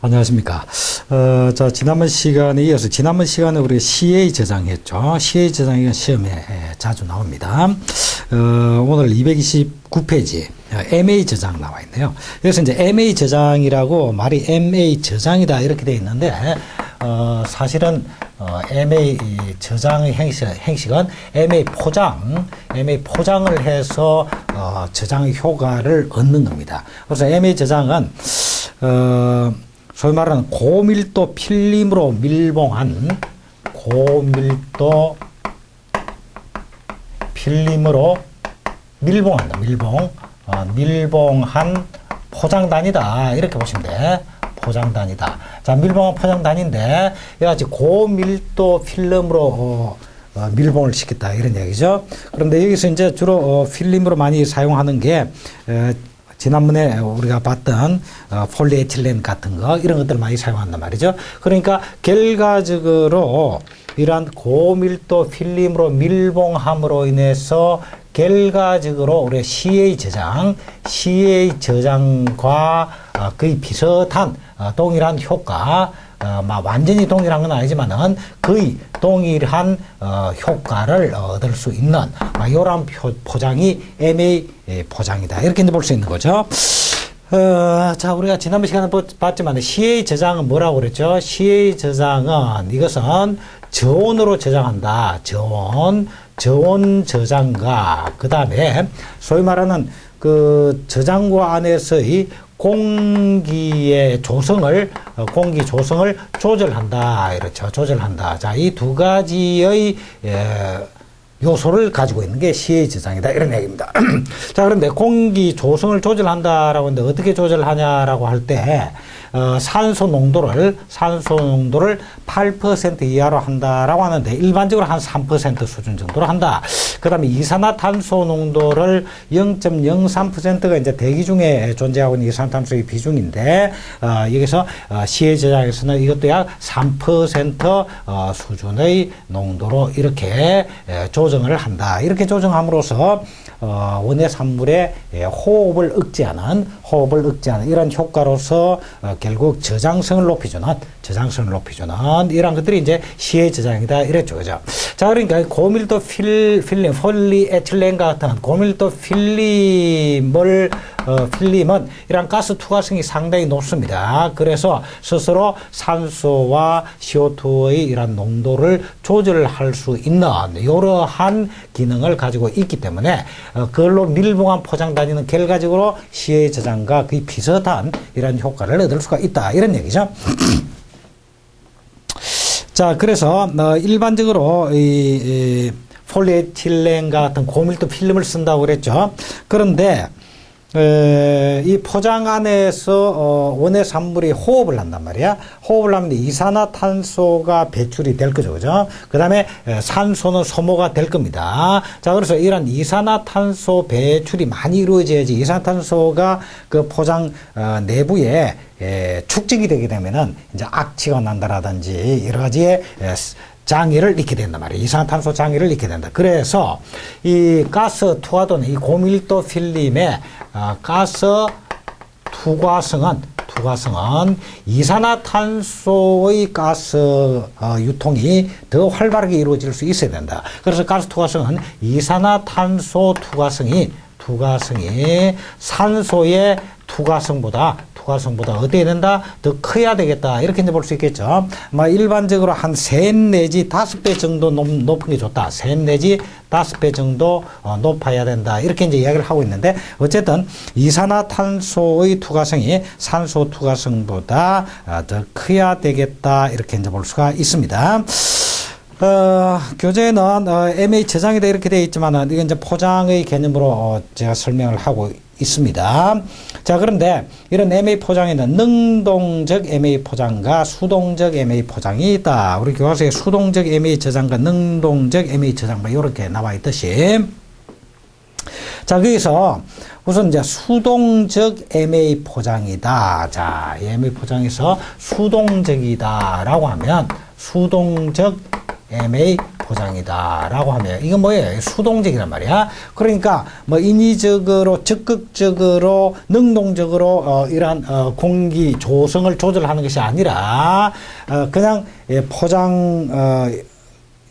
안녕하십니까. 지난번 시간에 이어서 지난번 시간에 우리가 CA 저장했죠. CA 저장이 시험에 자주 나옵니다. 오늘 229페이지 MA 저장 나와 있네요. 여기서 이제 MA 저장이라고 말이 MA 저장이다 이렇게 되어 있는데, 사실은 MA 저장의 행식은 MA 포장을 해서 저장의 효과를 얻는 겁니다. 그래서 MA 저장은 소위 말하는 고밀도 필름으로 밀봉한 밀봉한 포장단이다 이렇게 보시면 돼. 포장단이다. 자, 밀봉한 포장단인데 여기까지 고밀도 필름으로 밀봉을 시켰다 이런 얘기죠. 그런데 여기서 이제 주로 필름으로 많이 사용하는 게 지난번에 우리가 봤던 폴리에틸렌 같은 거 이런 것들 많이 사용한단 말이죠. 그러니까 결과적으로 이러한 고밀도 필름으로 밀봉함으로 인해서 결과적으로 우리 CA 저장과 거의 비슷한 동일한 효과, 완전히 동일한 건 아니지만은 거의 동일한 효과를 얻을 수 있는 이런 포장이 MA 포장이다 이렇게 볼 수 있는 거죠. 자, 우리가 지난번 시간에 봤지만 CA 저장은 뭐라고 그랬죠? CA 저장은 이것은 저온으로 저장한다. 저온 저장과 그 다음에 소위 말하는 그 저장고 안에서의 공기 조성을 조절한다. 이렇죠. 조절한다. 자, 이 두 가지의 요소를 가지고 있는 게 CA 저장이다. 이런 얘기입니다. 자, 그런데 공기 조성을 조절한다라고 하는데 어떻게 조절하냐라고 할 때, 산소 농도를 8% 이하로 한다라고 하는데 일반적으로 한 3% 수준 정도로 한다. 그 다음에 이산화탄소 농도를 0.03%가 이제 대기 중에 존재하고 있는 이산화탄소의 비중인데, 여기서 CA 저장에서는 이것도 약 3% 수준의 농도로 이렇게 조정을 한다. 이렇게 조정함으로써 원예 산물의 호흡을 억제하는 이런 효과로서 결국 저장성을 높여주는 이런 것들이 이제 CA 저장이다 이랬죠, 그죠? 자, 그러니까 고밀도 필름, 폴리에틸렌 같은 고밀도 필름은 이런 가스 투과성이 상당히 높습니다. 그래서 스스로 산소와 CO2의 이런 농도를 조절할 수 있는 이러한 기능을 가지고 있기 때문에 그걸로 밀봉한 포장단위는 결과적으로 CA 저장과 거의 비슷한 이런 효과를 얻을 수가 있다 이런 얘기죠. 자, 그래서 일반적으로 이 폴리에틸렌 같은 고밀도 필름을 쓴다고 그랬죠. 그런데 이 포장 안에서 원예 산물이 호흡을 한단 말이야. 호흡을 하면 이산화탄소가 배출이 될 거죠, 그죠? 그 다음에 산소는 소모가 될 겁니다. 자, 그래서 이런 이산화탄소 배출이 많이 이루어져야지 이산화탄소가 그 포장 내부에 축적이 되게 되면은 이제 악취가 난다라든지 여러 가지의 장애를 잃게 된단 말이에요. 이산화탄소 장애를 잃게 된다. 그래서 이 가스 투과도는 이 고밀도 필름의 가스 투과성은 이산화탄소의 가스 유통이 더 활발하게 이루어질 수 있어야 된다. 그래서 가스 투과성은 이산화탄소 투과성이 산소의 투과성보다 어떻게 된다? 더 커야 되겠다. 이렇게 이제 볼 수 있겠죠. 일반적으로 한 3 내지 5배 정도 높은 게 좋다. 3 내지 5배 정도 높아야 된다. 이렇게 이제 이야기를 하고 있는데, 어쨌든 이산화탄소의 투과성이 산소 투과성보다 더 커야 되겠다. 이렇게 이제 볼 수가 있습니다. 교재에는 MA 저장이다 이렇게 되어 있지만 이건 이제 포장의 개념으로 제가 설명을 하고 있습니다. 자, 그런데 이런 MA 포장에는 능동적 MA 포장과 수동적 MA 포장이 있다. 우리 교과서에 수동적 MA 저장과 능동적 MA 저장 이렇게 나와 있듯이, 자, 거기서 우선 이제 수동적 MA 포장이다. 자, MA 포장에서 수동적이다라고 하면 수동적 MA 포장이다라고 하면 이건 뭐예요? 수동적이란 말이야. 그러니까 뭐 인위적으로 적극적으로 능동적으로 이러한 공기 조성을 조절하는 것이 아니라 그냥 포장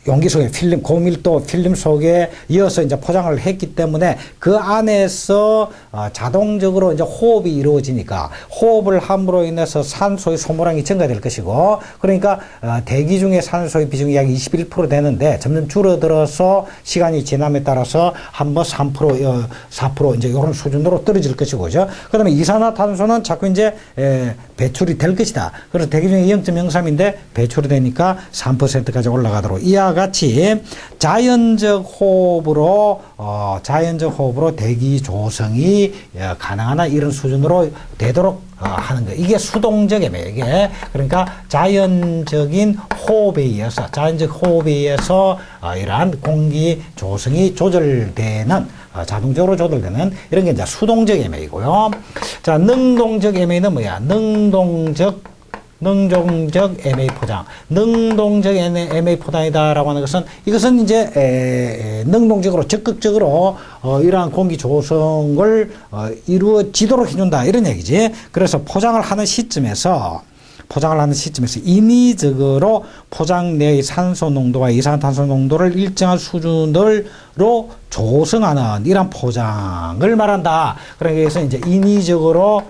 용기 속에 필름, 고밀도 필름 속에 이어서 이제 포장을 했기 때문에 그 안에서 자동적으로 이제 호흡이 이루어지니까 호흡을 함으로 인해서 산소의 소모량이 증가될 것이고, 그러니까 대기 중에 산소의 비중이 약 21% 되는데 점점 줄어들어서 시간이 지남에 따라서 한번 3%, 4% 이제 이런 수준으로 떨어질 것이고, 그죠? 그 다음에 이산화탄소는 자꾸 이제 배출이 될 것이다. 그래서 대기 중에 0.03인데 배출이 되니까 3%까지 올라가도록 이와 같이 자연적 호흡으로 대기 조성이 가능한 이런 수준으로 되도록 하는 거. 이게 수동적 MA. 이게 그러니까 자연적 호흡에 의해서 이러한 공기 조성이 조절되는 자동적으로 조절되는 이런 게 이제 수동적 MA고요. 자, 능동적 MA는 뭐야? 능동적 MA 포장. 능동적 MA 포장이다라고 하는 것은 이것은 이제 능동적으로 적극적으로 이러한 공기 조성을 이루어지도록 해준다 이런 얘기지. 그래서 포장을 하는 시점에서 인위적으로 포장 내의 산소 농도와 이산화탄소 농도를 일정한 수준으로 조성하는 이런 포장을 말한다. 그래서 이제 인위적으로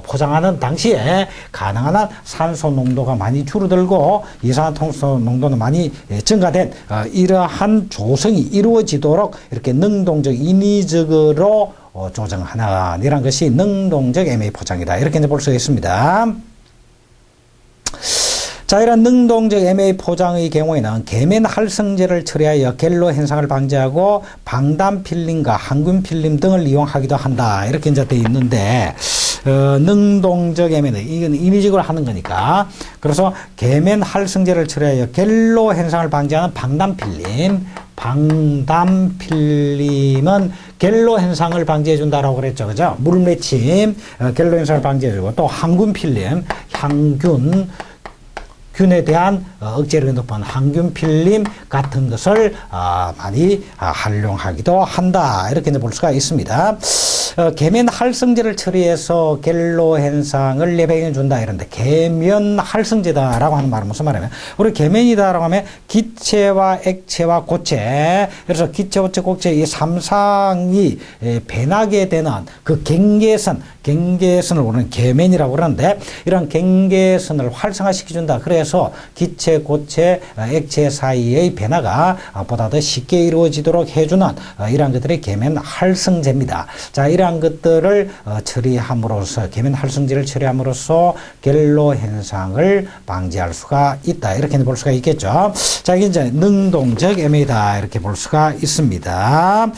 포장하는 당시에 가능한 산소 농도가 많이 줄어들고 이산화탄소 농도는 많이 증가된 이러한 조성이 이루어지도록 이렇게 능동적 인위적으로 조정하는 이런 것이 능동적 MA 포장이다. 이렇게 이제 볼 수가 있습니다. 자, 이런 능동적 MA 포장의 경우에는 계면 활성제를 처리하여 갤로 현상을 방지하고 방단 필름과 항균 필름 등을 이용하기도 한다. 이렇게 이제 되어 있는데, 능동적 MA는 이건 인위적으로 하는 거니까. 그래서 계면 활성제를 처리하여 갤로 현상을 방지하는 방단 필름은 갤로 현상을 방지해 준다라고 그랬죠. 그죠? 물 맺힘, 갤로 현상을 방지해 주고, 또 항균 필름, 균에 대한 억제력이 높은 항균 필름 같은 것을 많이 활용하기도 한다. 이렇게 볼 수가 있습니다. 계면 활성제를 처리해서 갤로 현상을 예방해 준다. 이런데 계면 활성제다라고 하는 말은 무슨 말이냐면, 우리 계면이다라고 하면 기체와 액체와 고체, 그래서 기체, 고체, 곡체 이 삼상이 변하게 되는 그 경계선을 우리는 계면이라고 그러는데, 이런 경계선을 활성화시켜준다. 그래서 기체, 고체, 액체 사이의 변화가 보다 더 쉽게 이루어지도록 해주는 이러한 것들이 계면 활성제입니다. 자, 이러한 것들을 계면 활성제를 처리함으로써 갤로 현상을 방지할 수가 있다. 이렇게 볼 수가 있겠죠. 자, 이게 이제 능동적 MA다. 이렇게 볼 수가 있습니다.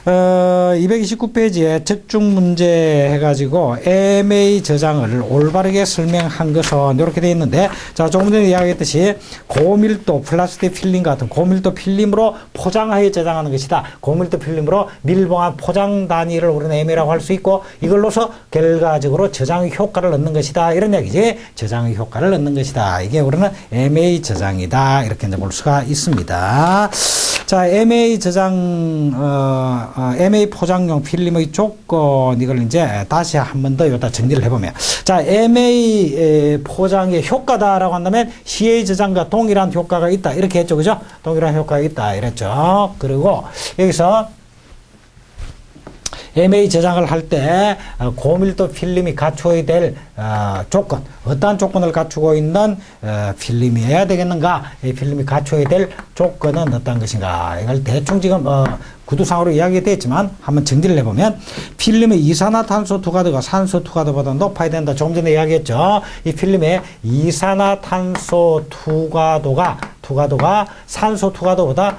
229페이지에 적중 문제 해가지고 MA 저장을 올바르게 설명한 것은 이렇게 되어 있는데, 자, 조금 전에 이야기했듯이 고밀도 플라스틱 필름 같은 고밀도 필름으로 포장하여 저장하는 것이다. 고밀도 필름으로 밀봉한 포장 단위를 우리는 MA라고 할 수 있고, 이걸로서 결과적으로 저장의 효과를 얻는 것이다. 이런 얘기지. 저장의 효과를 얻는 것이다. 이게 우리는 MA 저장이다. 이렇게 이제 볼 수가 있습니다. 자, MA MA 포장용 필름의 조건, 이걸 이제 다시 한 번 더 여기다 정리를 해보면, 자, MA 포장의 효과다라고 한다면 CA 저장과 동일한 효과가 있다. 이렇게 했죠. 그죠? 동일한 효과가 있다. 이랬죠. 그리고 여기서 MA 저장을 할 때 고밀도 필름이 갖춰야 될 조건, 어떠한 조건을 갖추고 있는 필름이어야 되겠는가? 이 필름이 갖춰야 될 조건은 어떤 것인가? 이걸 대충 지금 구두상으로 이야기가 됐지만 한번 정리를 해보면, 필름의 이산화탄소 투과도가 산소 투과도보다 높아야 된다. 조금 전에 이야기했죠. 이 필름의 이산화탄소 투과도가 산소 투과도보다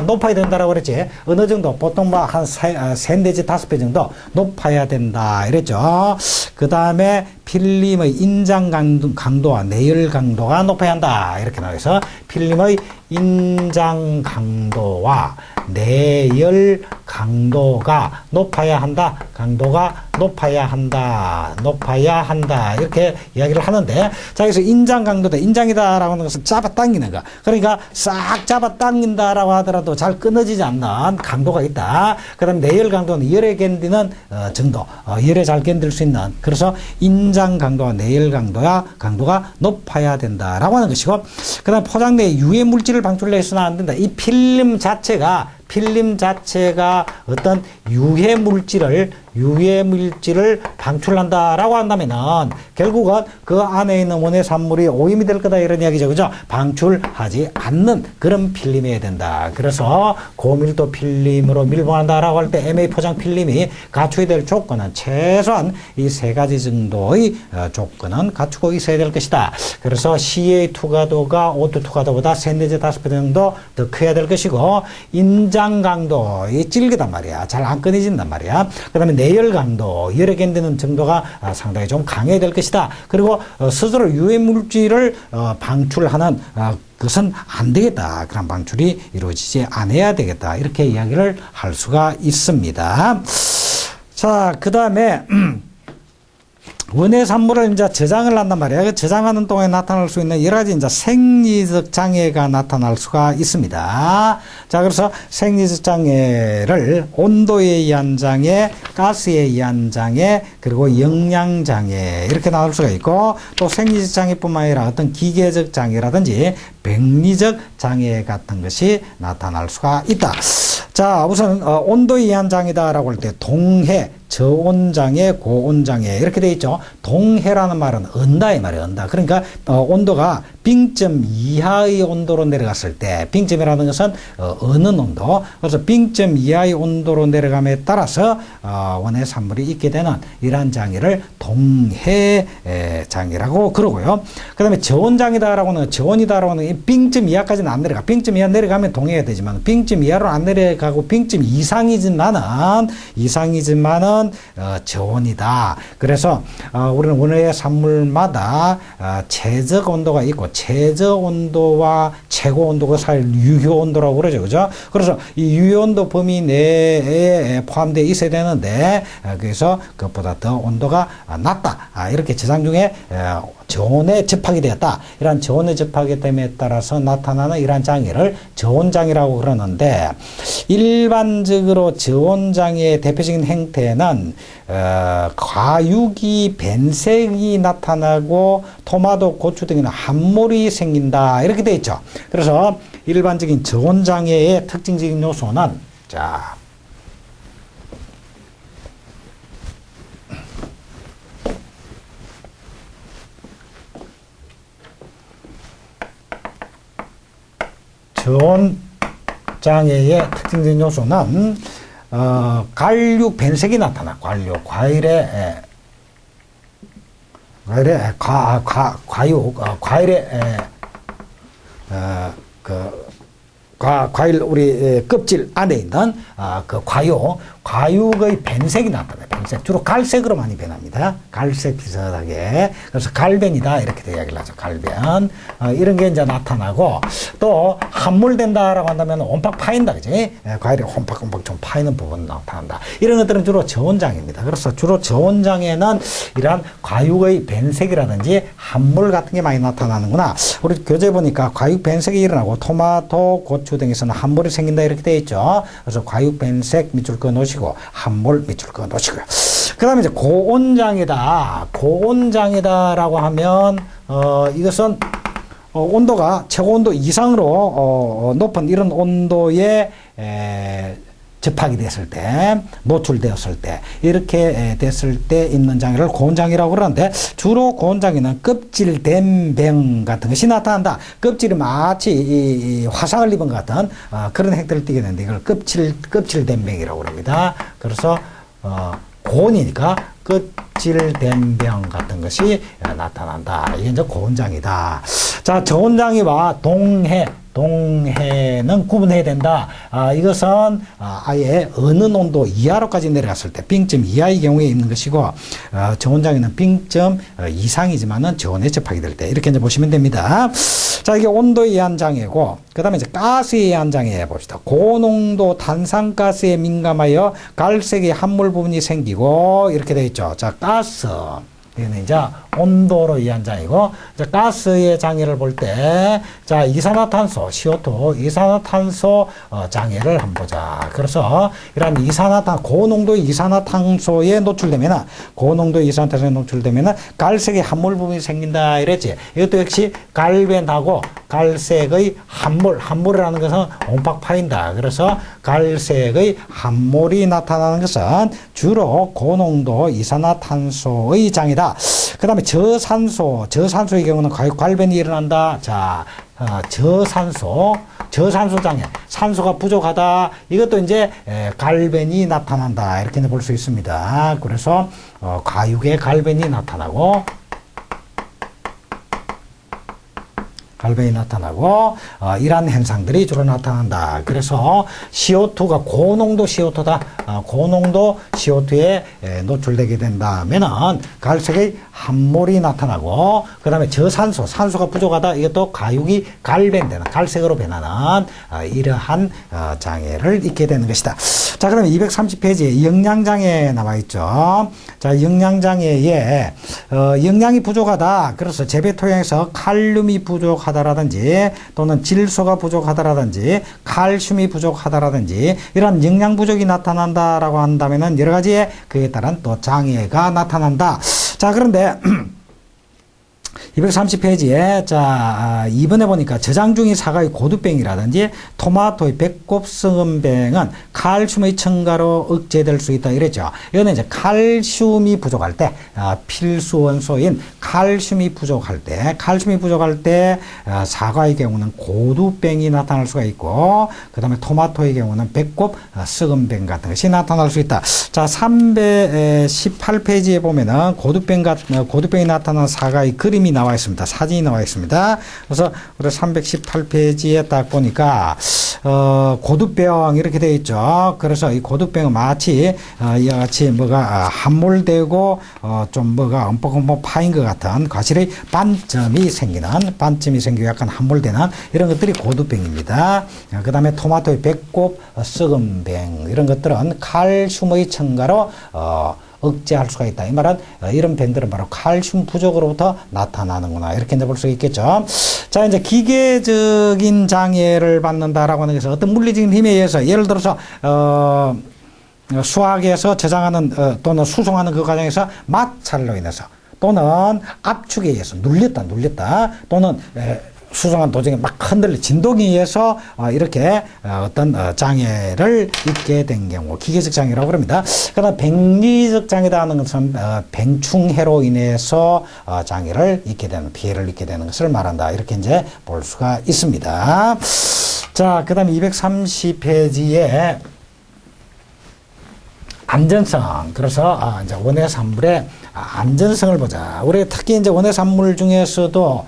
높아야 된다라고 그랬지. 어느 정도, 보통 한 3 내지 5배 정도 높아야 된다. 이랬죠. 그 다음에 필름의 인장 강도와 내열 강도가 높아야 한다. 이렇게 나와서 필름의 인장 강도와 내열 강도가 높아야 한다. 강도가 높아야 한다. 높아야 한다. 이렇게 이야기를 하는데, 자, 여기서 인장 강도다. 인장이다라고 하는 것은 잡아당기는 거. 그러니까 싹 잡아당긴다라고 하더라도 잘 끊어지지 않는 강도가 있다. 그 다음에 내열 강도는 열에 견디는 정도. 열에 잘 견딜 수 있는. 그래서 인장 강도와 내열 강도가 높아야 된다라고 하는 것이고, 그 다음에 포장 내에 유해 물질을 방출해서는 안 된다. 이 필름 자체가 어떤 유해 물질을 방출한다라고 한다면은 결국은 그 안에 있는 원의 산물이 오염이 될 거다 이런 이야기죠. 그죠? 방출하지 않는 그런 필름이어야 된다. 그래서 고밀도 필름으로 밀봉한다라고 할 때 MA 포장 필름이 갖춰야 될 조건은 최소한 이 세 가지 정도의 조건은 갖추고 있어야 될 것이다. 그래서 CA2 가도가 O2 가도보다 3, 4, 5배 정도 더 커야 될 것이고, 인장 강도, 이 찔기단 말이야. 잘 안 끊어진단 말이야. 그 다음에 내열 강도, 열에 견디는 정도가 상당히 좀 강해야 될 것이다. 그리고 스스로 유해 물질을 방출하는 그것은 안 되겠다. 그런 방출이 이루어지지 않아야 되겠다. 이렇게 이야기를 할 수가 있습니다. 자, 그 다음에 원의 산물을 이제 저장을 한단 말이야. 그 저장하는 동안에 나타날 수 있는 여러 가지 이제 생리적 장애가 나타날 수가 있습니다. 자, 그래서 생리적 장애를 온도에 의한 장애, 가스에 의한 장애, 그리고 영양 장애 이렇게 나올 수가 있고, 또 생리적 장애뿐만 아니라 어떤 기계적 장애라든지 병리적 장애 같은 것이 나타날 수가 있다. 자, 우선 온도에 의한 장애다라고 할 때 동해, 저온장애, 고온장애 이렇게 돼 있죠. 동해라는 말은 언다 이 말이에요. 언다. 그러니까 온도가 빙점 이하의 온도로 내려갔을 때, 빙점이라는 것은 어는 온도. 그래서 빙점 이하의 온도로 내려감에 따라서 원의 산물이 있게 되는 이러한 장애를 동해 장애라고 그러고요. 그 다음에 저온장애다라고 하는 저온이다라고 하는 이 빙점 이하까지는 안 내려가. 빙점 이하 내려가면 동해가 되지만 빙점 이하로 안 내려가고 빙점 이상이지만은 저온이다. 그래서 우리는 원의 산물마다 최적 온도가 있고, 최저 온도와 최고 온도가 사이 유효 온도라고 그러죠. 그죠? 그래서 이 유효 온도 범위 내에 포함되어 있어야 되는데, 그래서 그것보다 더 온도가 낮다. 이렇게 저장 중에 저온에 접하게 되었다. 이러한 저온에 접하기 때문에 따라서 나타나는 이러한 장애를 저온장애라고 그러는데, 일반적으로 저온장애의 대표적인 행태는 과육이 변색이 나타나고 토마토, 고추 등에는 함몰이 생긴다 이렇게 되어 있죠. 그래서 일반적인 저온장애의 특징적인 요소는, 자, 저온장애의 특징적인 요소는 갈육 변색이 나타나. 과일의 과일 우리 껍질 안에 있는 그 과육의 변색이 나타나요. 변색. 주로 갈색으로 많이 변합니다. 갈색 비슷하게. 그래서 갈변이다 이렇게 이야기를 하죠. 갈변. 이런 게 이제 나타나고, 또 함몰된다라고 한다면 온팍 파인다, 그지? 과일이 홈팍홈팍 좀 파이는 부분 나타난다. 이런 것들은 주로 저온장애입니다. 그래서 주로 저온장애는 이러한 과육의 변색이라든지 함몰 같은 게 많이 나타나는구나. 우리 교재 보니까 과육 변색이 일어나고 토마토, 고추 등에서는 함몰이 생긴다 이렇게 되어 있죠. 그래서 과육 변색 밑줄 그어 놓으시고, 함몰 밑줄 그어 놓으시고요. 그 다음에 이제 고온장애다. 고온장애다라고 하면, 이것은 온도가 최고 온도 이상으로 높은 이런 온도에 접하게 됐을 때, 노출되었을 때, 이렇게 됐을 때 있는 장애를 고온장애라고 그러는데, 주로 고온장애는 껍질된병 같은 것이 나타난다. 껍질이 마치 이 화상을 입은 것 같은 그런 행태를 띠게 되는데, 이걸 껍질된병이라고 그럽니다. 그래서 고온이니까 껍질된병 같은 것이 나타난다. 이게 이제 고온장애다. 자, 저온장애와 동해는 구분해야 된다. 이것은 아예 어느 농도 이하로까지 내려갔을 때 빙점 이하의 경우에 있는 것이고 저온장애는 빙점 이상이지만은 저온에 접하게 될 때 이렇게 이제 보시면 됩니다. 자, 이게 온도에 의한 장애고 그다음에 이제 가스에 의한 장애 봅시다. 고농도 탄산가스에 민감하여 갈색의 함몰 부분이 생기고 이렇게 되어 있죠. 자, 가스. 이거는 이제 온도로 의한 장애고, 이제 가스의 장애를 볼 때, 자, 이산화탄소, CO2, 이산화탄소 장애를 한번 보자. 그래서, 이런 고농도의 이산화탄소에 노출되면은, 고농도의 이산화탄소에 노출되면은, 갈색의 함몰 부분이 생긴다. 이랬지. 이것도 역시 갈벤하고 갈색의 함몰이라는 것은 옴팍 파인다. 그래서, 갈색의 함몰이 나타나는 것은 주로 고농도 이산화탄소의 장애다. 그 다음에 저산소의 경우는 갈변이 일어난다. 자, 저산소 장애. 산소가 부족하다. 이것도 이제 갈변이 나타난다. 이렇게 볼 수 있습니다. 그래서, 과육에 갈변이 나타나고, 이러한 현상들이 주로 나타난다. 그래서 CO2가 고농도 CO2다. 고농도 CO2에 노출되게 된다면은 갈색의 함몰이 나타나고, 그 다음에 산소가 부족하다. 이것도 가육이 갈변되는, 갈색으로 변하는 이러한 장애를 잊게 되는 것이다. 자, 그러면 230페이지에 영양장애 나와 있죠. 자, 영양장애에 영양이 부족하다. 그래서 재배토양에서 칼륨이 부족하다라든지 또는 질소가 부족하다라든지 칼슘이 부족하다라든지 이런 영양 부족이 나타난다라고 한다면은 여러 가지의 그에 따른 또 장애가 나타난다. 자, 그런데 230페이지에 자, 이번에 보니까 저장 중인 사과의 고두병이라든지 토마토의 배꼽성은병은 칼슘의 첨가로 억제될 수 있다 이랬죠. 이거는 이제 칼슘이 부족할 때 필수 원소인 칼슘이 부족할 때 사과의 경우는 고두병이 나타날 수가 있고, 그 다음에 토마토의 경우는 배꼽 썩은병 같은 것이 나타날 수 있다. 자, 318페이지에 보면은 고두병이 나타난 사과의 그림이 나와 있습니다. 사진이 나와 있습니다. 그래서 우리 318페이지에 딱 보니까 고두병 이렇게 되어 있죠. 그래서 이 고두병은 마치 이와 같이 뭐가 함몰되고 좀 뭐가 엄뻑엄뻑 파인 것 같은 과실의 반점이 생기고 약간 함몰되는 이런 것들이 고두병입니다. 그 다음에 토마토의 배꼽 썩은병 이런 것들은 칼슘의 첨가로 억제할 수가 있다. 이 말은 이런 병들은 바로 칼슘 부족으로부터 나타나는구나. 이렇게 볼 수 있겠죠. 자, 이제 기계적인 장애를 받는다라고 하는 것은 어떤 물리적인 힘에 의해서 예를 들어서 수학에서 저장하는 또는 수송하는 그 과정에서 마찰로 인해서 또는 압축에 의해서 눌렸다 또는 수송한 도중에 막 흔들려 진동에 의해서 이렇게 어떤 장애를 입게 된 경우 기계적 장애라고 합니다. 그러나 병리적 장애다 하는 것은 병충해로 인해서 장애를 입게 되는, 피해를 입게 되는 것을 말한다. 이렇게 이제 볼 수가 있습니다. 자, 그 다음에 230페이지에 안전성. 그래서 이제 원예 산물의 안전성을 보자. 우리 특히 이제 원예 산물 중에서도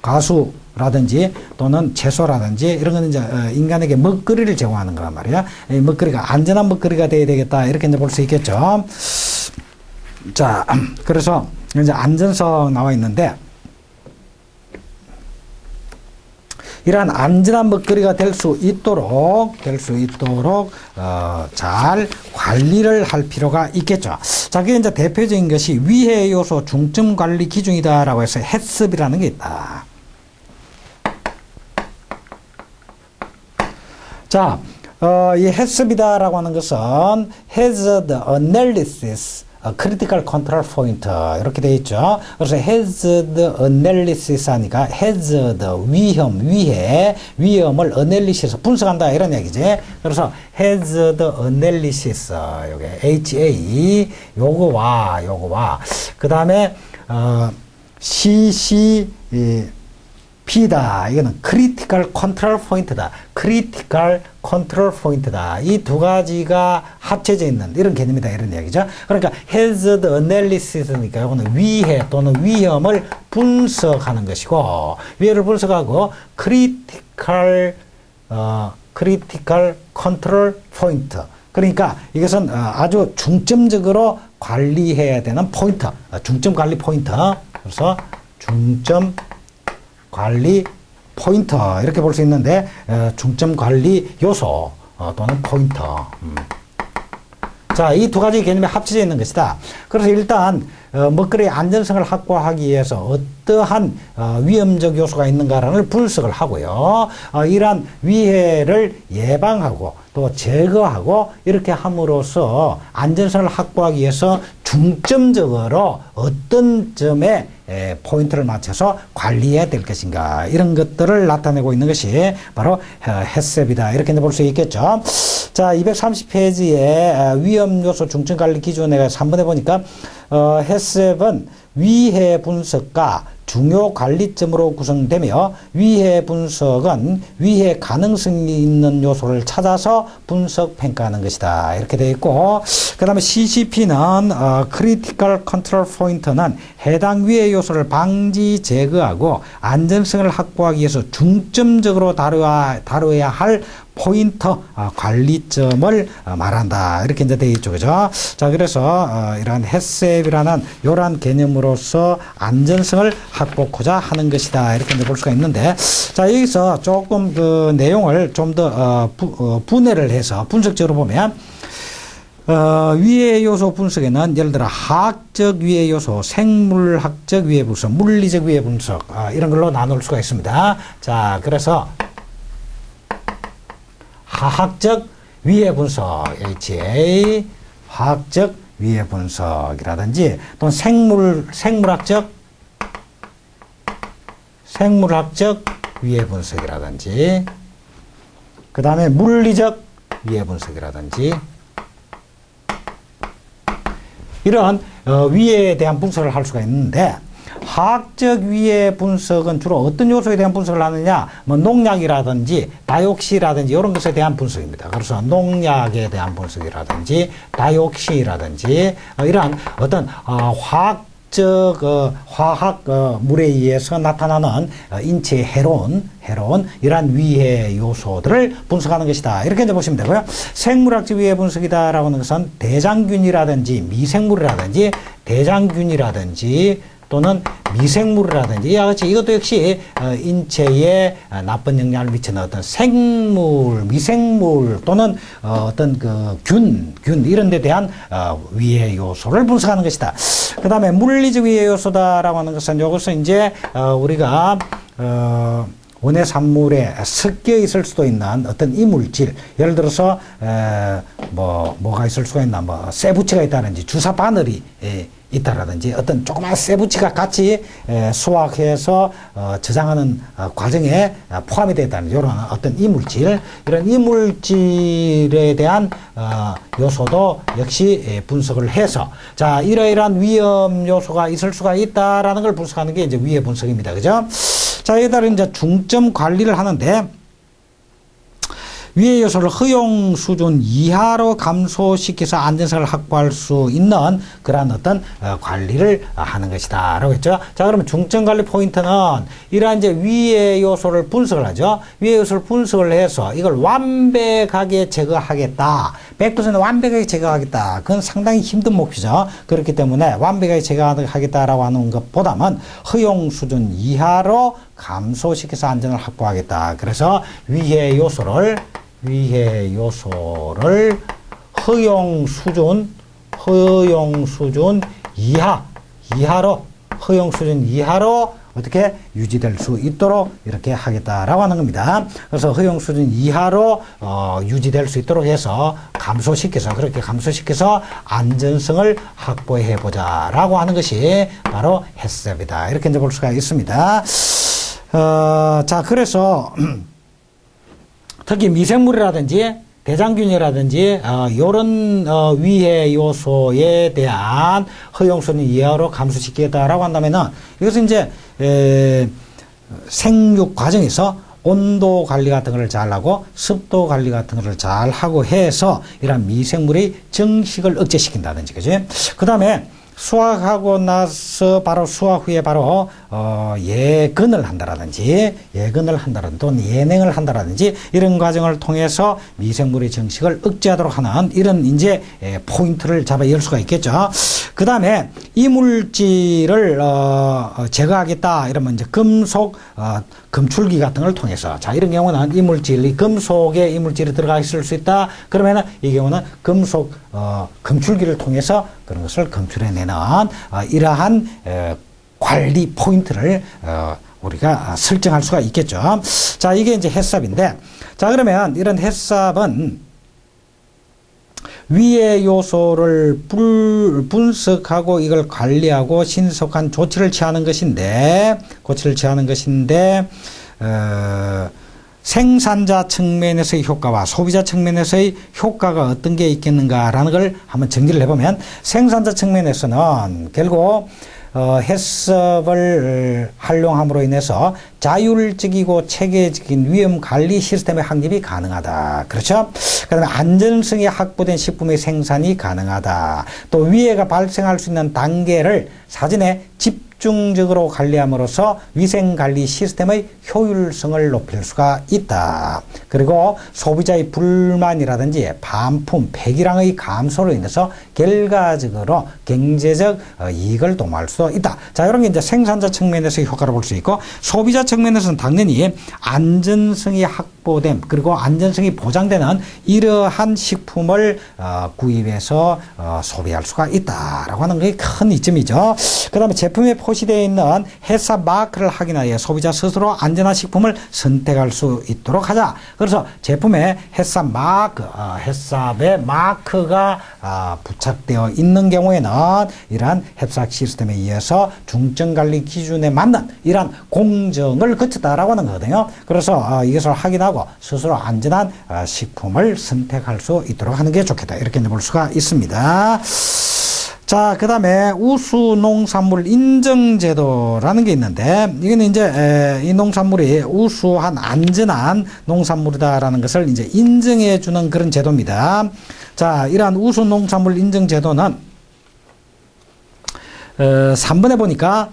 가수라든지 또는 채소라든지 이런 거는 이제 인간에게 먹거리를 제공하는 거란 말이야. 이 먹거리가 안전한 먹거리가 돼야 되겠다. 이렇게 이제 볼 수 있겠죠. 자, 그래서 이제 안전성 나와 있는데 이러한 안전한 먹거리가 될 수 있도록 잘 관리를 할 필요가 있겠죠. 자, 그게 이제 대표적인 것이 위해 요소 중점 관리 기준이다라고 해서 해썹이라는 게 있다. 자, 이 해썹이다라고 하는 것은 hazard analysis, critical control point 이렇게 되어 있죠. 그래서 hazard analysis 하니까 hazard 위험을 analysis 분석한다 이런 얘기지. 그래서 hazard analysis 요게 HA 요거와 그 다음에 CC B다. 이거는 critical control point다. critical control point다. 이 두 가지가 합쳐져 있는 이런 개념이다. 이런 이야기죠. 그러니까 hazard analysis니까 이거는 위해 또는 위험을 분석하는 것이고, 위해를 분석하고 critical control point. 그러니까 이것은 아주 중점적으로 관리해야 되는 포인트. 중점 관리 포인트. 그래서 중점 관리 포인트 이렇게 볼 수 있는데 중점 관리 요소 또는 포인트. 자, 이 두 가지 개념이 합쳐져 있는 것이다. 그래서 일단 먹거리의 안전성을 확보하기 위해서 어떠한 위험적 요소가 있는가를 분석을 하고요. 이러한 위해를 예방하고 또 제거하고 이렇게 함으로써 안전성을 확보하기 위해서 중점적으로 어떤 점에 포인트를 맞춰서 관리해야 될 것인가, 이런 것들을 나타내고 있는 것이 바로 햇셉이다. 이렇게 볼 수 있겠죠. 자, 230페이지에 위험 요소 중점 관리 기준에 3번에 보니까 햇셉은 위해 분석과 중요 관리점으로 구성되며, 위해 분석은 위해 가능성이 있는 요소를 찾아서 분석 평가하는 것이다. 이렇게 되어 있고, 그 다음에 CCP는 Critical Control Point는 해당 위해 요소를 방지 제거하고 안전성을 확보하기 위해서 중점적으로 다뤄야 할 포인트, 관리점을 말한다. 이렇게 이제 되어 있죠. 그죠? 자, 그래서, 이러한 햇셉이라는 이러한 개념으로서 안전성을 확보하고자 하는 것이다. 이렇게 이제 볼 수가 있는데, 자, 여기서 조금 그 내용을 좀 더, 분해를 해서 분석적으로 보면, 위해 요소 분석에는 예를 들어 화학적 위해 요소, 생물학적 위해 분석, 물리적 위해 분석, 이런 걸로 나눌 수가 있습니다. 자, 그래서, 화학적 위해 분석, HA, 화학적 위해 분석이라든지, 또는 생물학적 위해 분석이라든지, 그 다음에 물리적 위해 분석이라든지, 이런 위해에 대한 분석을 할 수가 있는데, 화학적 위해 분석은 주로 어떤 요소에 대한 분석을 하느냐, 뭐 농약이라든지 다이옥시라든지 이런 것에 대한 분석입니다. 그래서 농약에 대한 분석이라든지 다이옥시라든지 이러한 어떤 화학 물에 의해서 나타나는 인체에 해로운 이러한 위해 요소들을 분석하는 것이다. 이렇게 이제 보시면 되고요. 생물학적 위해 분석이다라고 하는 것은 대장균이라든지 미생물이라든지 대장균이라든지 또는 미생물이라든지 이와 같이 이것도 역시 인체에 나쁜 영향을 미치는 어떤 생물, 미생물 또는 어떤 그 균 이런 데 대한 위해 요소를 분석하는 것이다. 그 다음에 물리적 위해 요소다라고 하는 것은 이것은 이제 우리가 원해 산물에 섞여 있을 수도 있는 어떤 이물질, 예를 들어서 뭐가 있을 수가 있나, 뭐 쇠붙이가 있다든지 주사 바늘이 있다라든지 어떤 조그만 쇠붙이가 같이 수확해서 저장하는 과정에 포함이 되어 있다는 이런 어떤 이물질, 이런 이물질에 대한 요소도 역시 분석을 해서, 자, 이러이러한 위험 요소가 있을 수가 있다라는 걸 분석하는 게 이제 위해 분석입니다. 그죠? 자, 여기에 따라 이제 중점 관리를 하는데, 위해 요소를 허용 수준 이하로 감소시켜서 안전성을 확보할 수 있는 그러한 어떤 관리를 하는 것이다 라고 했죠. 자, 그러면 중점 관리 포인트는 이러한 이제 위해 요소를 분석을 하죠. 위해 요소를 분석을 해서 이걸 완벽하게 제거하겠다, 100% 완벽하게 제거하겠다, 그건 상당히 힘든 목표죠. 그렇기 때문에 완벽하게 제거하겠다라고 하는 것보다는 허용 수준 이하로 감소시켜서 안전을 확보하겠다. 그래서 위해 요소를 허용 수준 이하로 어떻게 유지될 수 있도록 이렇게 하겠다라고 하는 겁니다. 그래서 허용 수준 이하로 유지될 수 있도록 해서 그렇게 감소시켜서 안전성을 확보해 보자라고 하는 것이 바로 햇셉이다. 이렇게 이제 볼 수가 있습니다. 자, 그래서 특히 미생물이라든지 대장균이라든지 이런 위해 요소에 대한 허용 수준 이하로 감소시키겠다라고 한다면은, 이것은 이제 생육 과정에서 온도 관리 같은 것을 잘하고 습도 관리 같은 것을 잘하고 해서 이런 미생물의 증식을 억제시킨다든지, 그지? 그 다음에 수확하고 나서 바로 수확 후에 바로 예근을 한다라든지 또는 예냉을 한다라든지 이런 과정을 통해서 미생물의 증식을 억제하도록 하는 이런 이제 포인트를 잡아 열 수가 있겠죠. 그 다음에 이물질을 제거하겠다 이러면 이제 금속 검출기 같은 걸 통해서, 자, 이런 경우는 이물질이 금속에 이물질이 들어가 있을 수 있다. 그러면은 이 경우는 금속 검출기를 통해서 그런 것을 검출해내는 이러한 관리 포인트를 우리가 설정할 수가 있겠죠. 자, 이게 이제 햇삽인데, 자, 그러면 이런 햇삽은 위의 요소를 분석하고 이걸 관리하고 신속한 조치를 취하는 것인데, 생산자 측면에서의 효과와 소비자 측면에서의 효과가 어떤 게 있겠는가라는 걸 한번 정리를 해보면, 생산자 측면에서는 결국 햇섭을 활용함으로 인해서 자율적이고 체계적인 위험 관리 시스템의 확립이 가능하다. 그렇죠? 그 다음에 안전성이 확보된 식품의 생산이 가능하다. 또 위해가 발생할 수 있는 단계를 사전에 집중적으로 관리함으로써 위생관리 시스템의 효율성을 높일 수가 있다. 그리고 소비자의 불만이라든지 반품, 폐기량의 감소로 인해서 결과적으로 경제적 이익을 도모할 수 있다. 자, 이런 게 이제 생산자 측면에서의 효과를 볼 수 있고, 소비자 측면에서는 당연히 안전성이 확보됨, 그리고 안전성이 보장되는 이러한 식품을 구입해서 소비할 수가 있다라고 하는 게 큰 이점이죠. 그 다음에 제품에 표시되어 있는 햇삽 마크를 확인하여 소비자 스스로 안전한 식품을 선택할 수 있도록 하자. 그래서 제품에 햇삽 마크, 햇삽의 마크가 부착되어 있는 경우에는 이러한 햇삽 시스템에 의해서 중증관리 기준에 맞는 이러한 공정을 거쳤다라고 하는 거거든요. 그래서 이것을 확인하고 스스로 안전한 식품을 선택할 수 있도록 하는 게 좋겠다. 이렇게 볼 수가 있습니다. 자, 그 다음에 우수 농산물 인증제도라는 게 있는데, 이거는 이제 이 농산물이 우수한 안전한 농산물이다라는 것을 이제 인정해주는 그런 제도입니다. 자, 이러한 우수 농산물 인증제도는 3번에 보니까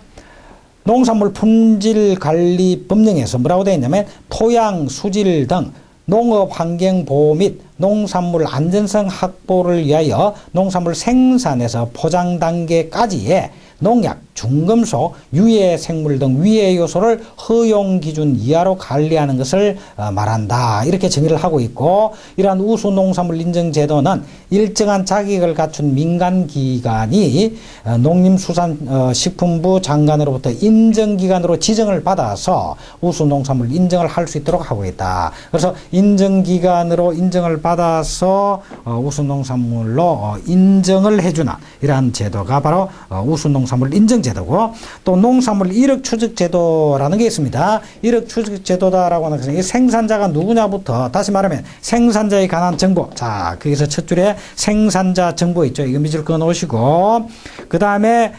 농산물 품질 관리 법령에서 뭐라고 되어 있냐면, 토양, 수질 등 농업 환경 보호 및 농산물 안전성 확보를 위하여 농산물 생산에서 포장 단계까지의 농약, 중금속, 유해 생물 등 위해 요소를 허용 기준 이하로 관리하는 것을 말한다. 이렇게 정의를 하고 있고, 이러한 우수 농산물 인증 제도는 일정한 자격을 갖춘 민간 기관이 농림수산식품부 장관으로부터 인증기관으로 지정을 받아서 우수 농산물 인증을 할 수 있도록 하고 있다. 그래서 인증기관으로 인증을 받아서 우수 농산물로 인정을 해주는 이러한 제도가 바로 우수 농산물 인증 제도고, 또 농산물 이력 추적 제도라는 게 있습니다. 이력 추적 제도다라고 하는 것은 이 생산자가 누구냐부터, 다시 말하면 생산자에 관한 정보. 자, 거기서 첫 줄에 생산자 정보 있죠. 이거 밑줄 그어 놓으시고, 그 다음에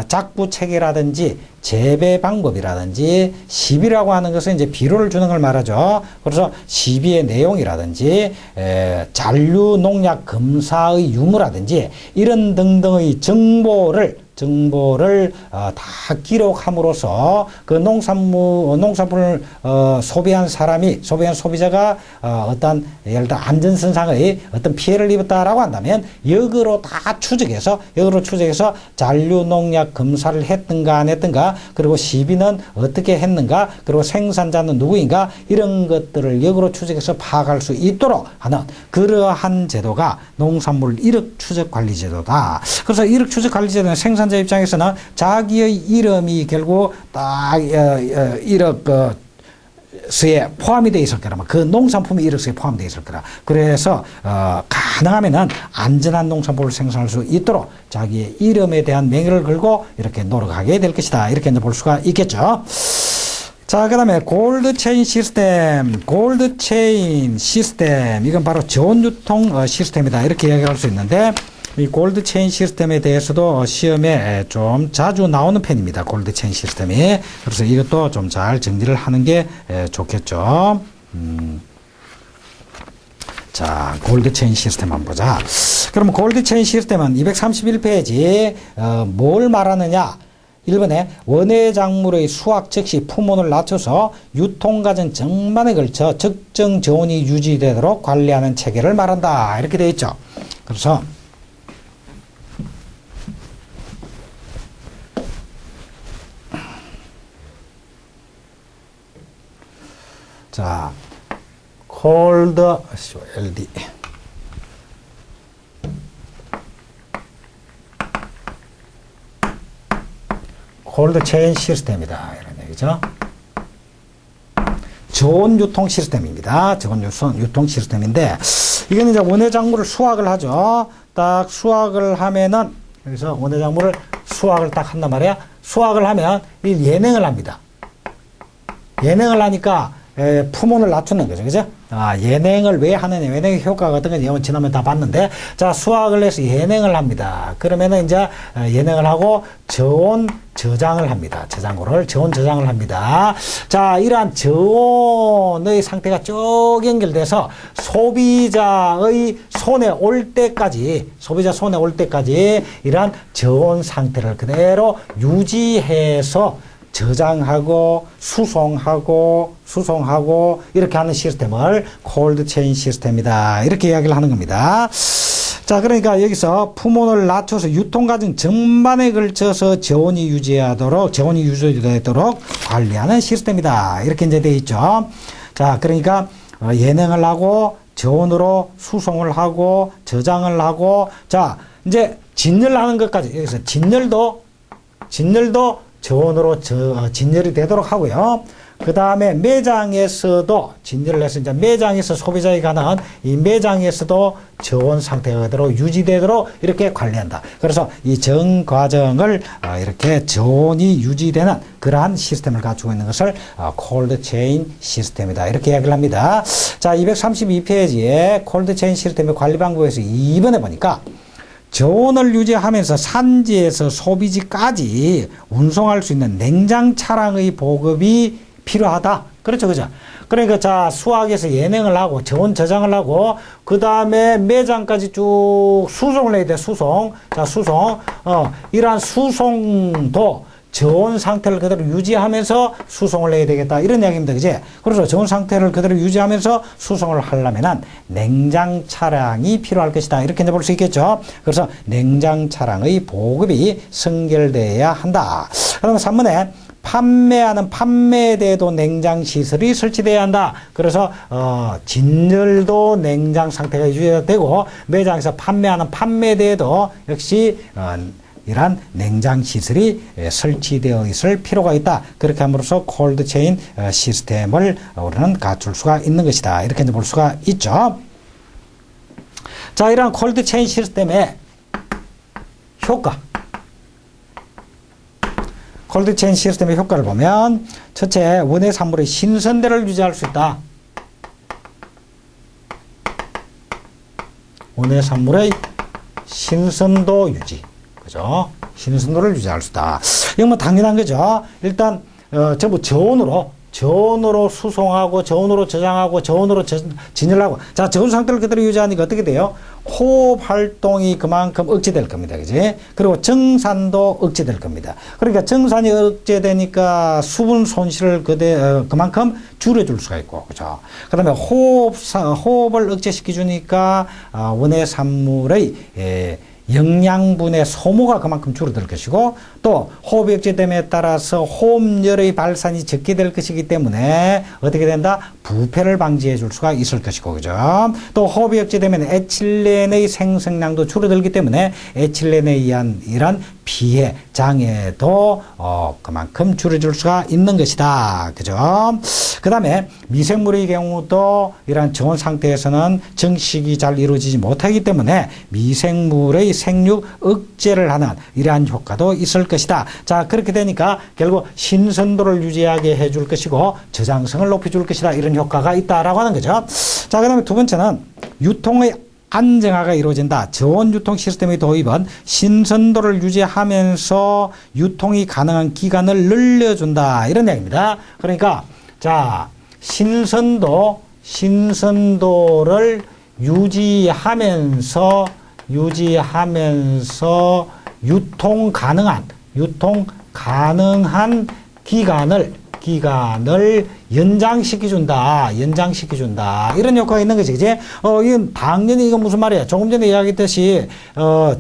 작부 체계라든지 재배 방법이라든지 시비라고 하는 것은 이제 비료를 주는 걸 말하죠. 그래서 시비의 내용이라든지 잔류 농약 검사의 유무라든지 이런 등등의 정보를 다 기록함으로써 그 농산물을 소비한 소비자가 어떤 예를 들어 안전선상의 어떤 피해를 입었다라고 한다면 역으로 추적해서 잔류 농약 검사를 했든가 안 했든가, 그리고 시비는 어떻게 했는가, 그리고 생산자는 누구인가, 이런 것들을 역으로 추적해서 파악할 수 있도록 하는 그러한 제도가 농산물 이력 추적 관리 제도다. 그래서 이력 추적 관리 제도는 생산자 입장에서는 자기의 이름이 결국 딱 이력서에 포함이 되어 있을 거라, 그 농산품이 이력서에 포함되어 있을 거라. 그래서 가능하면은 안전한 농산물을 생산할 수 있도록 자기의 이름에 대한 명예를 걸고 이렇게 노력하게 될 것이다. 이렇게 볼 수가 있겠죠. 자, 그 다음에 골드체인 시스템. 이건 바로 전유통 시스템이다. 이렇게 이야기할 수 있는데, 이 골드 체인 시스템에 대해서도 시험에 좀 자주 나오는 편입니다. 골드 체인 시스템이. 그래서 이것도 좀 잘 정리를 하는 게 좋겠죠. 자, 골드 체인 시스템 한번 보자. 그러면 골드 체인 시스템은 231페이지, 뭘 말하느냐? 1번에 원예 작물의 수확 즉시 품온을 낮춰서 유통과정 전반에 걸쳐 적정 저온이 유지되도록 관리하는 체계를 말한다. 이렇게 되어 있죠. 그래서 자, cold LD 콜드 체인 시스템이다. 이런 얘기죠. 저온 유통 시스템입니다. 저온 유통 시스템인데, 이건 이제 원예 작물을 수확을 하죠. 딱 수확을 하면은, 여기서 원예 작물을 수확을 딱 한단 말이야. 수확을 하면, 이 예냉을 합니다. 예냉을 하니까, 품온을 낮추는 거죠. 그죠? 예냉을 왜 하느냐. 예냉의 효과가 어떤 건지 지난번에 다 봤는데, 자, 수확을 해서 예냉을 합니다. 그러면은 이제 예냉을 하고 저온 저장을 합니다. 저온 저장을 합니다. 자, 이러한 저온의 상태가 쭉 연결돼서 소비자의 손에 올 때까지 이러한 저온 상태를 그대로 유지해서 저장하고 수송하고 이렇게 하는 시스템을 콜드 체인 시스템이다. 이렇게 이야기를 하는 겁니다. 자, 그러니까 여기서 품온을 낮춰서 유통 과정 전반에 걸쳐서 저온이 유지되도록 관리하는 시스템이다. 이렇게 이제 되어 있죠. 자, 그러니까 예냉을 하고 저온으로 수송을 하고 저장을 하고, 자, 이제 진열하는 것까지, 여기서 진열도 저온으로 진열이 되도록 하고요. 그 다음에 매장에서도 진열을 해서 이제 매장에서 소비자에 가는 이 매장에서도 저온 상태가 그대로 유지되도록 이렇게 관리한다. 그래서 이 전 과정을 이렇게 저온이 유지되는 그러한 시스템을 갖추고 있는 것을 콜드 체인 시스템이다. 이렇게 이야기를 합니다. 자, 232페이지에 콜드 체인 시스템의 관리 방법에서 2번에 보니까 저온을 유지하면서 산지에서 소비지까지 운송할 수 있는 냉장 차량의 보급이 필요하다. 그렇죠, 그죠? 그러니까 자, 수확에서 예냉을 하고 저온 저장을 하고 그 다음에 매장까지 쭉 수송을 해야 돼. 수송. 자, 이러한 수송도 저온 상태를 그대로 유지하면서 수송을 해야 되겠다. 이런 이야기입니다. 그지? 그래서 저온 상태를 그대로 유지하면서 수송을 하려면은 냉장 차량이 필요할 것이다. 이렇게 이제 볼 수 있겠죠. 그래서 냉장 차량의 보급이 선결되어야 한다. 그다음에 3번에 판매하는 판매대도 냉장 시설이 설치되어야 한다. 그래서 진열도 냉장 상태가 유지가 되고 매장에서 판매하는 판매대도 역시 이러한 냉장 시설이 설치되어 있을 필요가 있다. 그렇게 함으로써 콜드 체인 시스템을 우리는 갖출 수가 있는 것이다. 이렇게 이제 볼 수가 있죠. 자, 이러한 콜드 체인 시스템의 효과. 콜드 체인 시스템의 효과를 보면 첫째, 원예 산물의 신선도를 유지할 수 있다. 원예 산물의 신선도 유지. 그죠? 신선도를 유지할 수 있다. 이건 뭐 당연한 거죠. 일단, 전부 저온으로 수송하고, 저온으로 저장하고, 저온으로 진열하고. 자, 저온 상태를 그대로 유지하니까 어떻게 돼요? 호흡 활동이 그만큼 억제될 겁니다. 그지? 그리고 정산도 억제될 겁니다. 그러니까 정산이 억제되니까 수분 손실을 그만큼 줄여줄 수가 있고, 그죠? 그 다음에 호흡을 억제시켜주니까, 원예 산물의 영양분의 소모가 그만큼 줄어들 것이고 또 호흡이 억제됨에 따라서 호흡열의 발산이 적게 될 것이기 때문에 어떻게 된다? 부패를 방지해 줄 수가 있을 것이고, 그죠? 또 호흡이 억제되면 에틸렌의 생성량도 줄어들기 때문에 에틸렌에 의한 이런 피해, 장애도 그만큼 줄여줄 수가 있는 것이다. 그죠? 그 다음에 미생물의 경우도 이러한 저온 상태에서는 정식이 잘 이루어지지 못하기 때문에 미생물의 생육 억제를 하는 이러한 효과도 있을 것이다. 자, 그렇게 되니까 결국 신선도를 유지하게 해줄 것이고 저장성을 높여줄 것이다. 이런 효과가 있다라고 하는 거죠. 자, 그 다음에 두 번째는 유통의 안정화가 이루어진다. 저온 유통 시스템의 도입은 신선도를 유지하면서 유통이 가능한 기간을 늘려준다. 이런 얘기입니다. 그러니까 자, 신선도를 유지하면서 유통 가능한 기간을 연장시켜준다. 이런 효과가 있는 거지, 그지? 이건 당연히 이건 무슨 말이야? 조금 전에 이야기했듯이,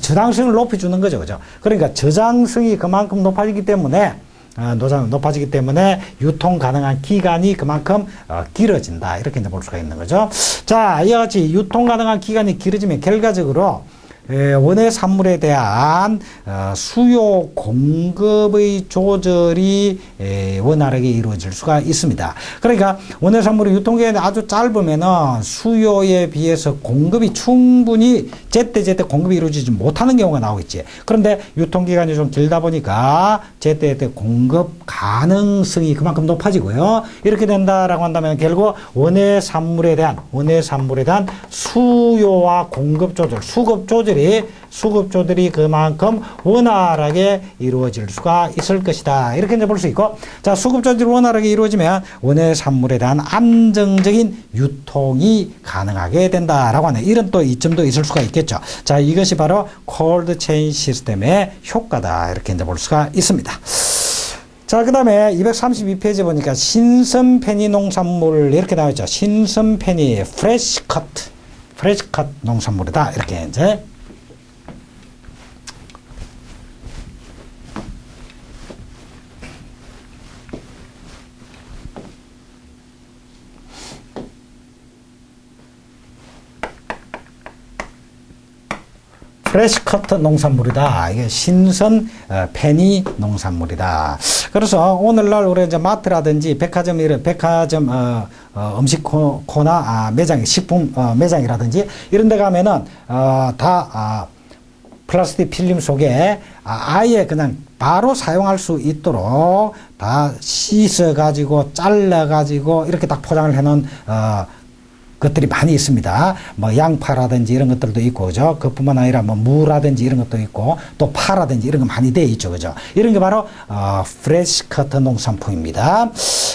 저장성을 높여주는 거죠, 그죠? 그러니까 저장성이 그만큼 높아지기 때문에 유통 가능한 기간이 그만큼 길어진다. 이렇게 이제 볼 수가 있는 거죠. 자, 이와 같이 유통 가능한 기간이 길어지면 결과적으로 원예 산물에 대한 수요 공급의 조절이 원활하게 이루어질 수가 있습니다. 그러니까 원예 산물의 유통기간이 아주 짧으면은 수요에 비해서 공급이 충분히 제때 공급이 이루어지지 못하는 경우가 나오겠지. 그런데 유통기간이 좀 길다 보니까 제때 공급 가능성이 그만큼 높아지고요. 이렇게 된다라고 한다면 결국 원예 산물에 대한 수요와 공급 조절, 수급 조절이 그만큼 원활하게 이루어질 수가 있을 것이다. 이렇게 이제 볼 수 있고, 자, 수급 조절이 원활하게 이루어지면 원예 산물에 대한 안정적인 유통이 가능하게 된다라고 하는 이런 또 이점도 있을 수가 있겠죠. 자, 이것이 바로 콜드 체인 시스템의 효과다. 이렇게 이제 볼 수가 있습니다. 자, 그 다음에 232페이지 보니까 신선 페니 농산물 이렇게 나와 있죠. 신선 페니 프레시 컷 농산물이다. 이렇게 이제 프레시 커트 농산물이다. 이게 신선 페니 농산물이다. 그래서 오늘날 우리 이제 마트라든지 백화점 음식 코나 매장, 식품 매장이라든지 이런 데 가면은 다 플라스틱 필름 속에 아예 그냥 바로 사용할 수 있도록 다 씻어 가지고 잘라 가지고 이렇게 딱 포장을 해 놓은 것들이 많이 있습니다. 뭐 양파라든지 이런 것들도 있고, 그죠? 그뿐만 아니라 뭐 무라든지 이런 것도 있고, 또 파라든지 이런 거 많이 돼 있죠, 그죠? 이런 게 바로 프레시 커트 농산품입니다.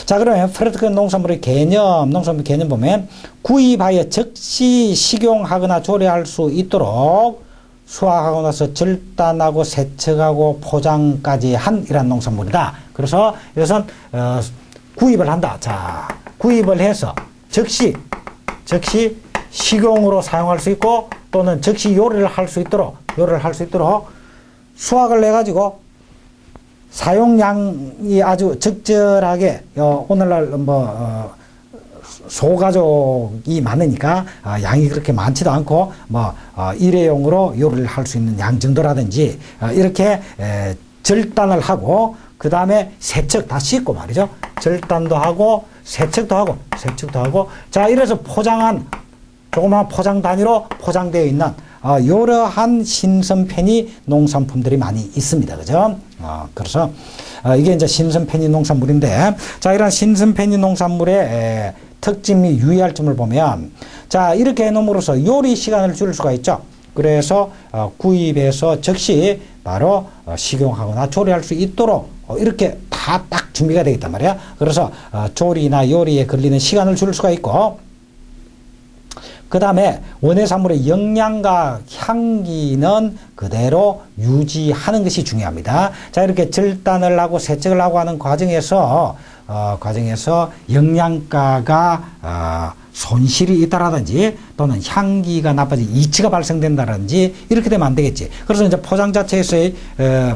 자, 그러면 프레시 커트 농산물 개념 보면 구입하여 즉시 식용하거나 조리할 수 있도록 수확하고 나서 절단하고 세척하고 포장까지 한 이러한 농산물이다. 그래서 이것은 구입을 한다. 자, 구입을 해서 즉시 식용으로 사용할 수 있고 또는 즉시 요리를 할 수 있도록 수확을 해 가지고 사용량이 아주 적절하게 오늘날 소가족이 많으니까 양이 그렇게 많지도 않고 일회용으로 요리를 할 수 있는 양 정도라든지 이렇게 절단을 하고 그 다음에 세척 다 씻고 말이죠. 절단도 하고 세척도 하고 자, 이래서 조그마한 포장 단위로 포장되어 있는 이러한 신선 페니 농산품들이 많이 있습니다. 그죠? 그래서 이게 이제 신선 페니 농산물인데, 자, 이런 신선 페니 농산물의 특징 및 유의할 점을 보면, 자, 이렇게 해놓음으로써 요리 시간을 줄일 수가 있죠. 그래서 구입해서 즉시 바로 식용하거나 조리할 수 있도록 이렇게 다 딱 준비가 되겠단 말이야. 그래서 조리나 요리에 걸리는 시간을 줄일 수가 있고, 그 다음에 원예 산물의 영양과 향기는 그대로 유지하는 것이 중요합니다. 자, 이렇게 절단을 하고 세척을 하고 하는 과정에서 영양가가 손실이 있다라든지 또는 향기가 나빠지 이치가 발생된다든지 이렇게 되면 안 되겠지. 그래서 이제 포장 자체에서의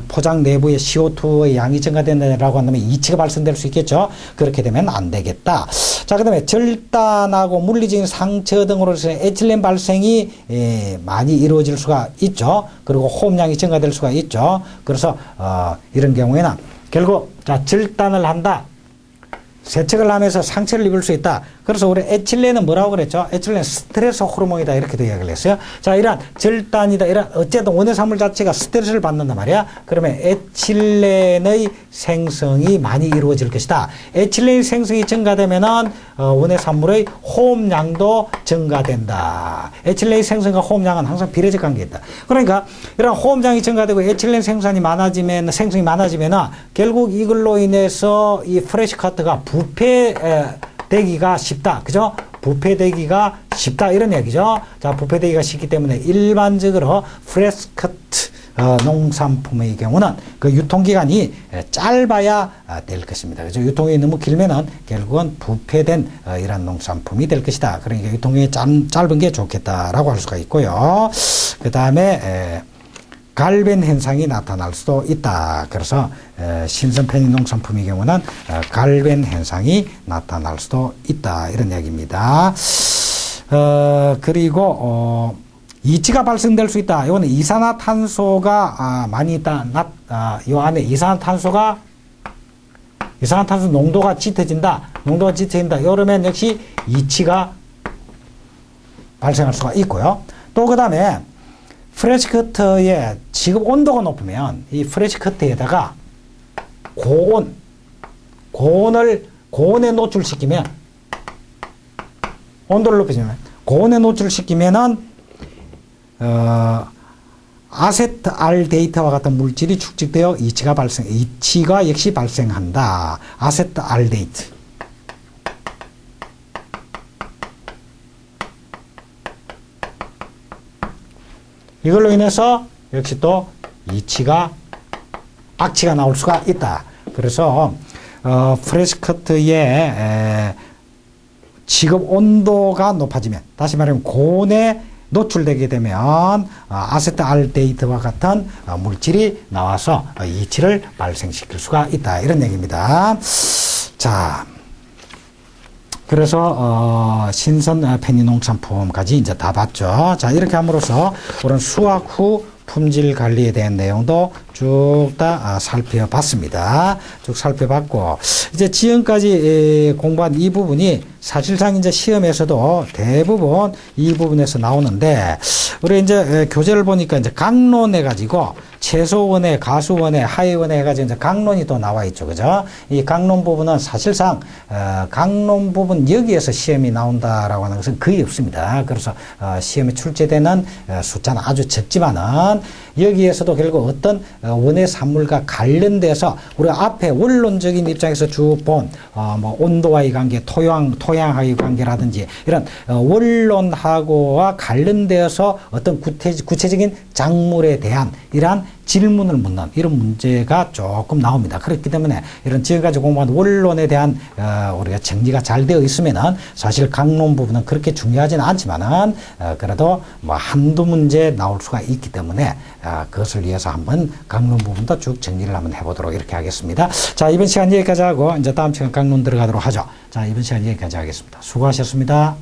포장 내부의 CO2의 양이 증가된다라고 한다면 이치가 발생될 수 있겠죠. 그렇게 되면 안 되겠다. 자, 그 다음에 절단하고 물리적인 상처 등으로 해서 에틸렌 발생이 많이 이루어질 수가 있죠. 그리고 호흡량이 증가될 수가 있죠. 그래서 이런 경우에는 결국 자, 절단을 한다. 세척을 하면서 상처를 입을 수 있다. 그래서 우리 에틸렌은 뭐라고 그랬죠? 에틸렌은 스트레스 호르몬이다. 이렇게도 이야기를 했어요. 자, 이런 절단이다. 이런 어쨌든 원의 산물 자체가 스트레스를 받는단 말이야. 그러면 에틸렌의 생성이 많이 이루어질 것이다. 에틸렌의 생성이 증가되면은 원의 산물의 호흡량도 증가된다. 에틸렌의 생성과 호흡량은 항상 비례적 관계에 있다. 그러니까 이런 호흡량이 증가되고 에틸렌 생성이 많아지면 결국 이걸로 인해서 이 프레시 커트가 부패되기가 쉽다. 그죠? 부패되기가 쉽다. 이런 얘기죠. 자, 부패되기가 쉽기 때문에 일반적으로 프레시 커트 농산품의 경우는 그 유통기간이 짧아야 될 것입니다. 그죠? 유통이 너무 길면은 결국은 부패된 이런 농산품이 될 것이다. 그러니까 유통이 짧은 게 좋겠다라고 할 수가 있고요. 그 다음에 갈변 현상이 나타날 수도 있다. 그래서 신선 편의 농산품의 경우는 갈변 현상이 나타날 수도 있다. 이런 얘기입니다. 그리고 이치가 발생될 수 있다. 이거는 이산화탄소가 많이 있다. 이 안에 이산화탄소 농도가 짙어진다. 이러면 역시 이치가 발생할 수가 있고요. 또 그 다음에 프레시 커터의 지금 온도가 높으면 이 프레시 커터에다가 고온에 노출시키면, 온도를 높이면 고온에 노출시키면은 아세트알데히드와 같은 물질이 축적되어 이치가 역시 발생한다. 아세트알데히드. 이걸로 인해서 역시 또 악취가 나올 수가 있다. 그래서 프레시 커트의 지급 온도가 높아지면, 다시 말하면 고온에 노출되게 되면 아세트알데히드와 같은 물질이 나와서 이치를 발생시킬 수가 있다. 이런 얘기입니다. 자, 그래서 신선 편의 농산품까지 이제 다 봤죠. 자, 이렇게 함으로써 우리는 수확 후 품질 관리에 대한 내용도 쭉 다 살펴봤습니다. 쭉 살펴봤고, 이제 지금까지 공부한 이 부분이 사실상 이제 시험에서도 대부분 이 부분에서 나오는데, 우리 이제 교재를 보니까 이제 강론 해가지고 최소원에, 가수원에, 하위원에 해가지고 이제 강론이 또 나와 있죠. 그죠? 이 강론 부분은 사실상, 강론 부분 여기에서 시험이 나온다라고 하는 것은 거의 없습니다. 그래서, 시험에 출제되는 숫자는 아주 적지만은, 여기에서도 결국 어떤 원의 산물과 관련돼서 우리가 앞에 원론적인 입장에서 쭉 본, 뭐 온도와의 관계, 토양하의 관계라든지 이런 원론하고와 관련되어서 어떤 구체적인 작물에 대한 이러한 질문을 묻는 이런 문제가 조금 나옵니다. 그렇기 때문에 이런 지금까지 공부한 원론에 대한 우리가 정리가 잘 되어 있으면은 사실 강론 부분은 그렇게 중요하지는 않지만은 그래도 뭐 한두 문제 나올 수가 있기 때문에 그것을 위해서 한번 강론 부분도 쭉 정리를 한번 해보도록 이렇게 하겠습니다. 자, 이번 시간 여기까지 하고 이제 다음 시간 강론 들어가도록 하죠. 자, 이번 시간 여기까지 하겠습니다. 수고하셨습니다.